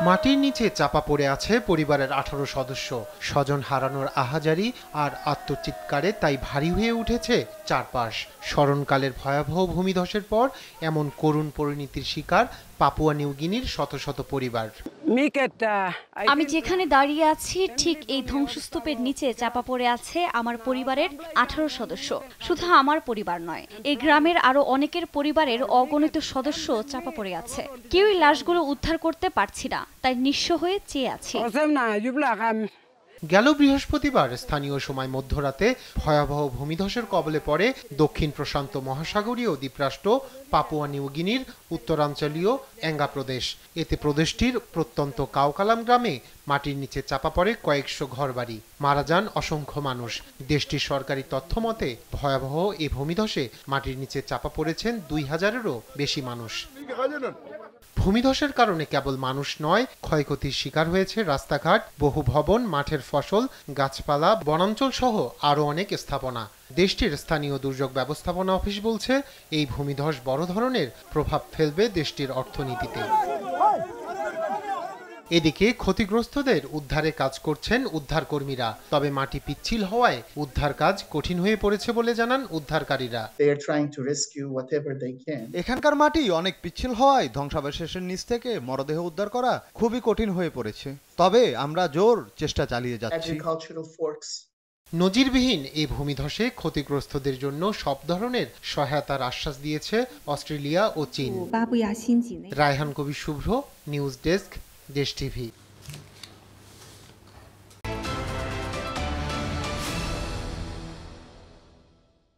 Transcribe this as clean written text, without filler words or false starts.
মাটির নিচে চাপা পড়ে আছে পরিবারের 18 সদস্য। স্বজন হারানোর আহাজারি আর আত্মচিৎকারে তাই ভারী হয়ে উঠেছে চারপাশ। স্মরণকালের ভয়াবহ ভূমিধসের পর এমন করুণ পরিণতির শিকার পাপুয়া নিউগিনির শত শত পরিবার। আমি যেখানে দাঁড়িয়ে আছি ঠিক এই ধ্বংসস্তূপের নিচে চাপা পড়ে আছে আমার পরিবারের 18 সদস্য। শুধু আমার পরিবার নয়, এই গ্রামের আরো অনেকের পরিবারের অগণিত সদস্য চাপা পড়ে আছে। কেউই লাশগুলো উদ্ধার করতে পারছি না, তাই নিঃস্ব হয়ে চেয়ে আছি। গেল বৃহস্পতিবার স্থানীয় সময় মধ্যরাতে ভয়াবহ ভূমিধসের কবলে পড়ে দক্ষিণ প্রশান্ত মহাসাগরীয় দ্বীপরাষ্ট্র পাপুয়া নিউগিনির উত্তরাঞ্চলীয় এঙ্গা প্রদেশ। এতে প্রদেশটির প্রত্যন্ত কাউকালাম গ্রামে মাটির নিচে চাপা পড়ে কয়েকশো ঘরবাড়ি, মারা যান অসংখ্য মানুষ। দেশটির সরকারি তথ্য মতে ভয়াবহ এই ভূমিধসে মাটির নিচে চাপা পড়েছেন 2000-এরও বেশি মানুষ। ভূমিধসের কারণে কেবল মানুষ নয়, ক্ষয়ক্ষতির শিকার হয়েছে রাস্তাঘাট, বহু ভবন, মাঠের ফসল, গাছপালা, বনাঞ্চল সহ আরও অনেক স্থাপনা। দেশটির স্থানীয় দুর্যোগ ব্যবস্থাপনা অফিস বলছে, এই ভূমিধস বড় ধরনের প্রভাব ফেলবে দেশটির অর্থনীতিতে। এদিকে ক্ষতিগ্রস্তদের উদ্ধারে কাজ করছেন উদ্ধারকর্মীরা। তবে মাটি পিচ্ছিল হওয়ায় উদ্ধার কাজ কঠিন হয়ে পড়েছে বলে জানান উদ্ধারকারীরা। এখানকার মাটি অনেক পিচ্ছিল হওয়ায় ধ্বংসাবশেষের নিচ থেকে মরদেহ উদ্ধার করা খুবই কঠিন হয়ে পড়েছে। তবে আমরা জোর চেষ্টা চালিয়ে যাচ্ছি। নজিরবিহীন এই ভূমিধসে ক্ষতিগ্রস্তদের জন্য সব ধরনের সহায়তার আশ্বাস দিয়েছে অস্ট্রেলিয়া ও চীন। রায়হান কবির শুভ্র, নিউজ ডেস্ক, দেশ টিভি।